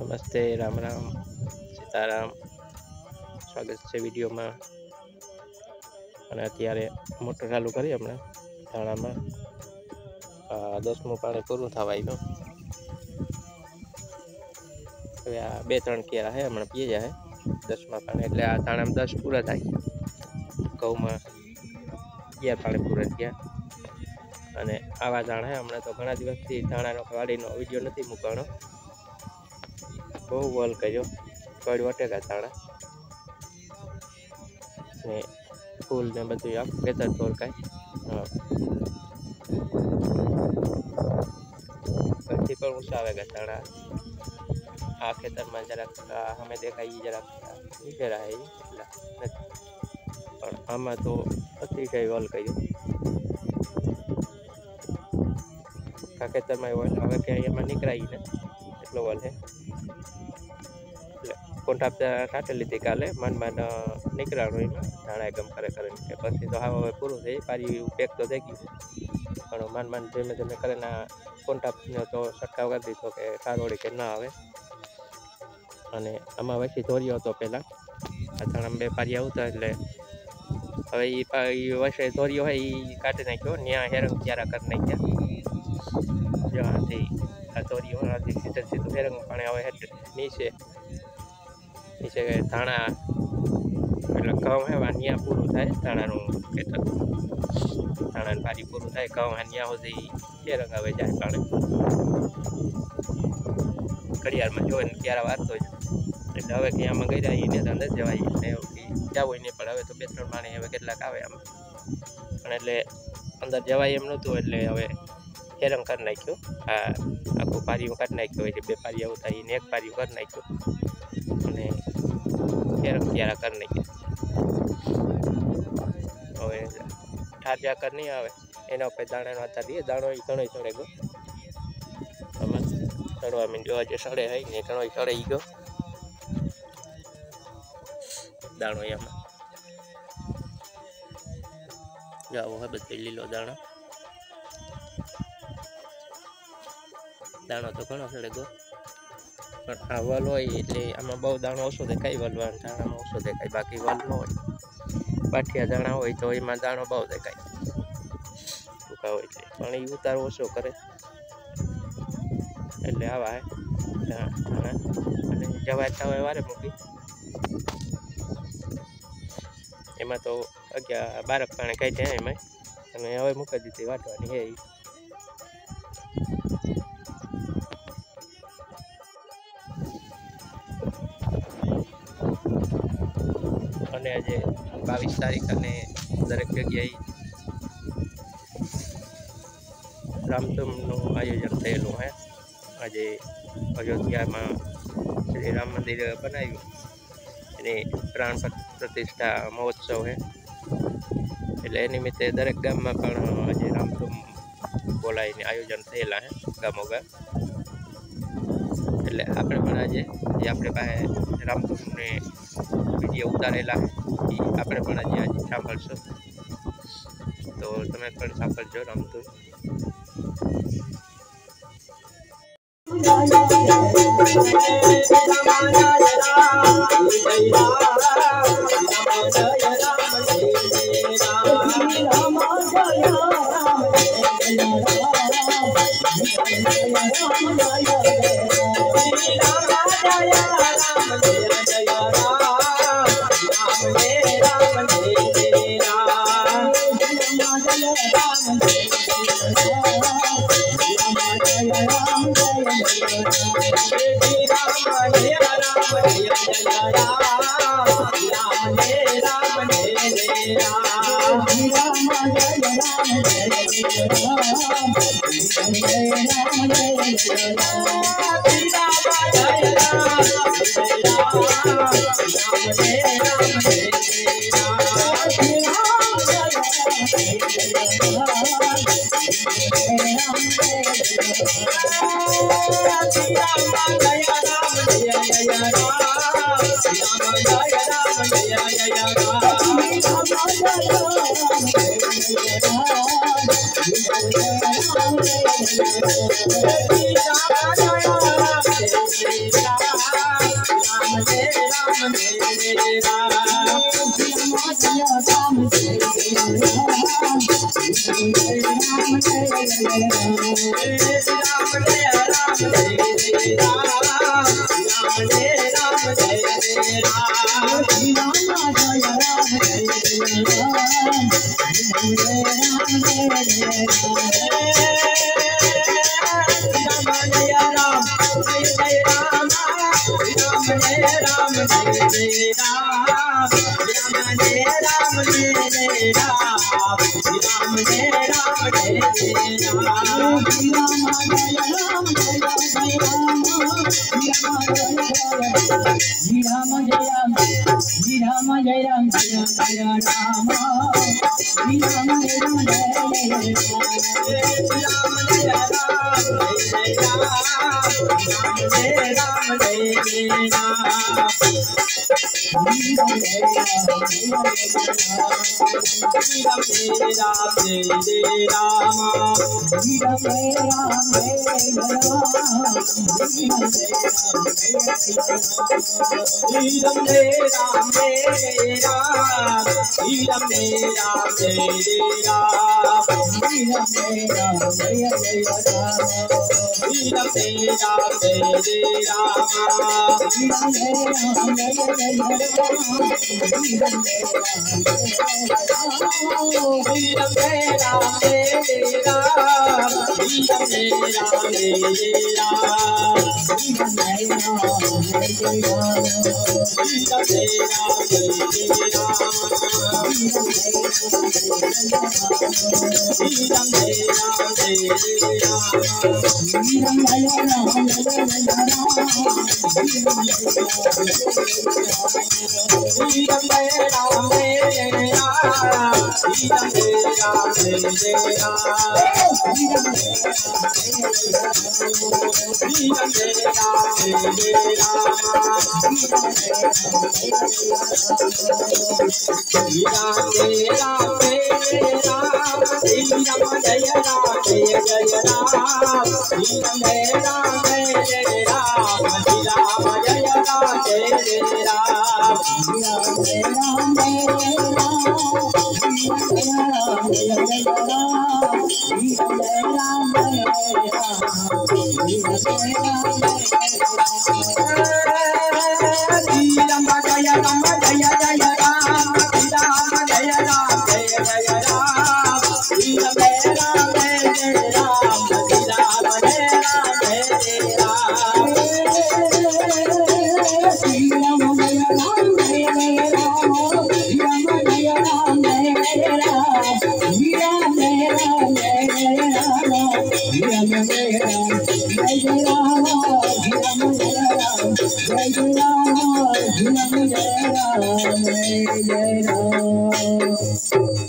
नमस्ते, राम राम, सीताराम। स्वागत है वीडियो में। अत्यारे मोटर चालू करी हमने धाणा में 10मुं पाणी पूरुं थवा आव्युं। हवे आ 2-3 केरा है हमणे पीए जाए 10मा पाणी एटले आ धाणा में 10 पूरा थाय। घઉં में 11 पाणी पूरा थया अने आवा धाणा है। हमणे तो घणा दिवसथी धाणानो वाડીनो विडियो नथी मूकવાનો। बहु वल कर्यो कड़ वटेगा धाणा ने फूल ने बधुं आखुं खेतर तोरकाय। कच्ची पण ऊंचा आवेगा धाणा। आ खेतर में जरा हमें देखाय जरा नीचे रहे એટલા નથી પણ આમાં તો અતિશય વલ કર્યો। આ ખેતરમાં વલ હવે કે એમાં નીકળાય ને એટલો વલ છે। कोंठा काटे लीधी काले मन मन निकलाणो एमां धाणा गम करे करे के पछी तो हाव पूरुं थई पारी पेक तो थई गयुं पण मन मन धीमे धीमे करीने कोंठा तो छटकाव कर दीधो के कारोड़ी के ना आवे। अने आमां वही धोरियो हतो पहेला आ धाणामां 2 पारिया आवता एटले हवे ई वशे धोरियो है ई काढी नाख्यो न्या हेरंग क्यारा कर नाख्या ज्यांथी आ धोरियो आथी सीधे सीधું हेरंग पाणी आवे हेठ नीचे नीचे धाणा એટલે ઘઉં है न्या पूरुं थाय धाणानुं खेतर धाणानी पारी पूरुं थाय घઉं न्या सुधी हेरंग आवे जाय पाणी घड़ियाळमां जोईने क्यारा वारतो એટલે હવે કે આમાં ગઈ જાય એને અંદર જવાય એટલે જાવું નહીં પણ હવે તો 2-3 પાણી હવે કેટલાક આવે આમ પણ એટલે અંદર જવાય એમ નહોતું એટલે હવે હેરંગ કરી નાખ્યું। આ આખું પારીયું કાઢી નાખ્યું એટલે 2 પારી આવું થાય એને 1 પારીયું કરી નાખ્યું અને હેરંગ ક્યારા કરી નાખ્યા। હવે ઠાર કર નહીં આવે એના ઉપર દાણાનો આધાર દઈએ દાણો એ ઘણો સડે ગયો આમાં સડવા માંડ્યો આજે સડે હોય ને ઘણો સડાઈ ગયો दाणो एमां जाओ है बधो लीलो दाणो दाणो तो घणो सड़े गयो पण आ वल होय एटले आमां बहु दाणो ओछो देखाय वलवा दाणामां ओछो देखाय बाकी वल न होय पाठिया दाणा होय तो एमां दाणो बहु देखाय टूंका होय એટલે पण ई उतार ओछो करे એટલે आवा है दाणा अने जवाय तवे वारे मूकी एमां तो 11-12 पाणी काढ्या एमां अने हवे मूकी दीधी वाटवानी है अने आजे 22 तारीख अने दरेक जग्याए रामधूमनुं आयोजन थयेलुं है। आज अयोध्या में श्री राम मंदिर बनाव्युं एनी प्राण प्रतिष्ठा महोत्सव है એટલે એ નિમિત્તે દરેક ગામમાં પણ આજે રામધૂમ બોલાવીને આયોજન થયેલા છે ગામોગામ એટલે આપણે પણ આજે જે આપણે પાસે રામધૂમને વિડીયો ઉતારેલા એ આપણે પણ આજે સાંભળશું તો તમે પણ સાંભળજો રામધૂમ।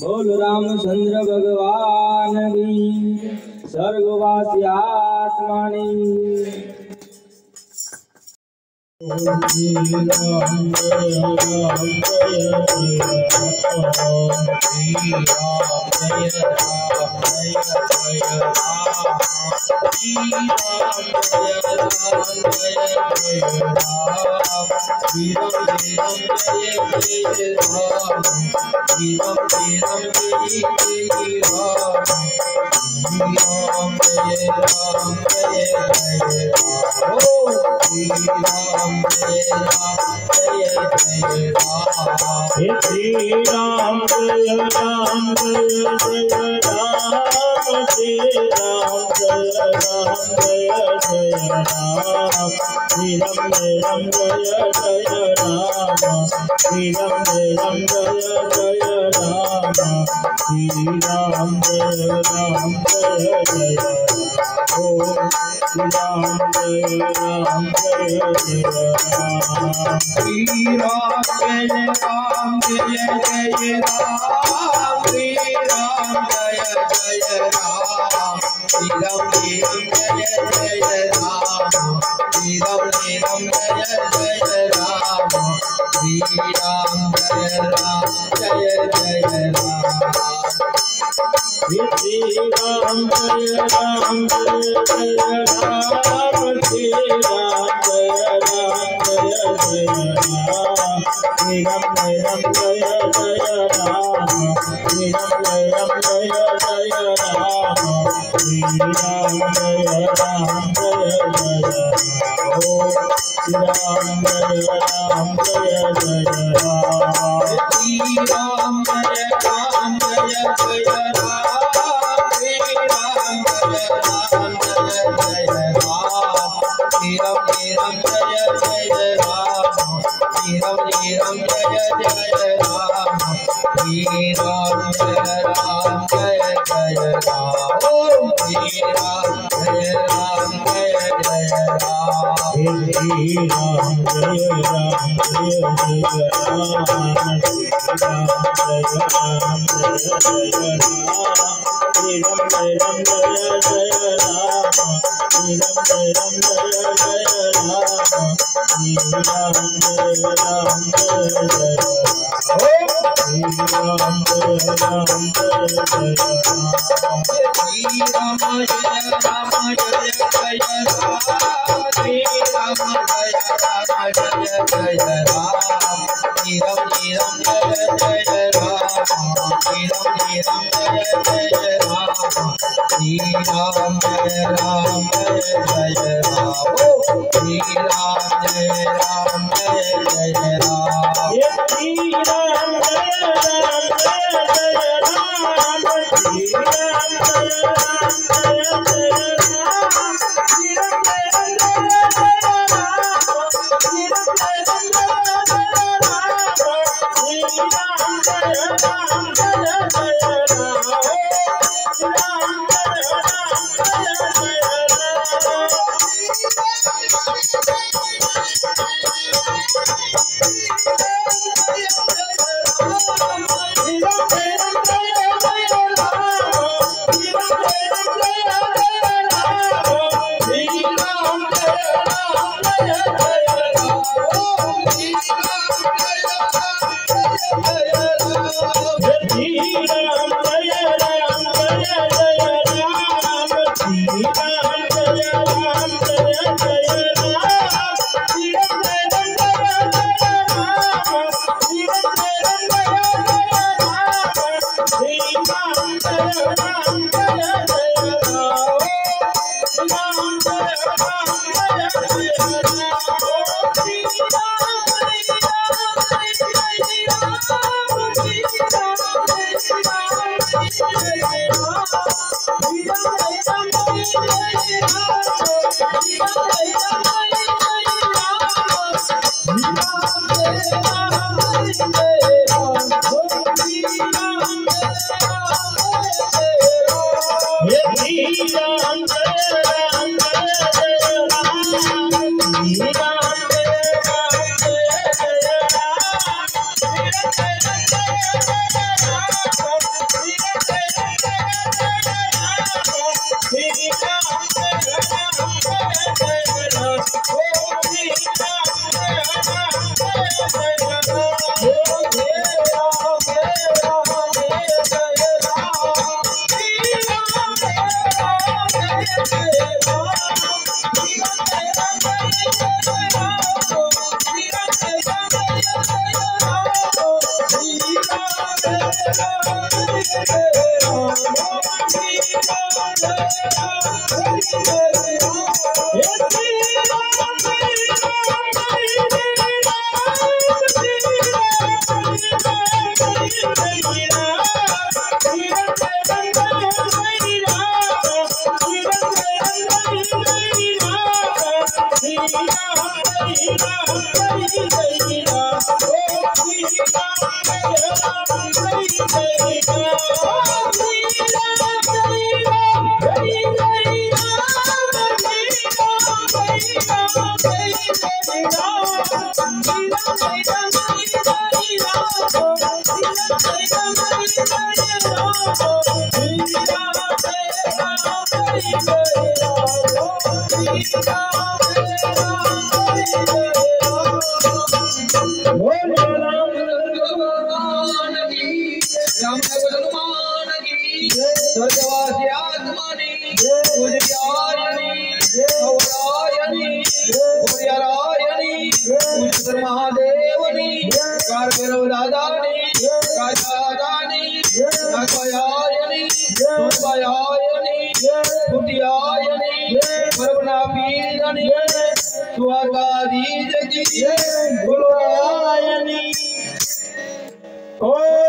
बोल रामचंद्र भगवान की स्वर्गवासी आत्मानी। महादेवनी ભૈરવ દાદાની કાયાદાની નાકયાયની સુરબાયાયની કુટિયાયની પરમના પીરની દ્વારકાધીશ કી બોલાયની ઓ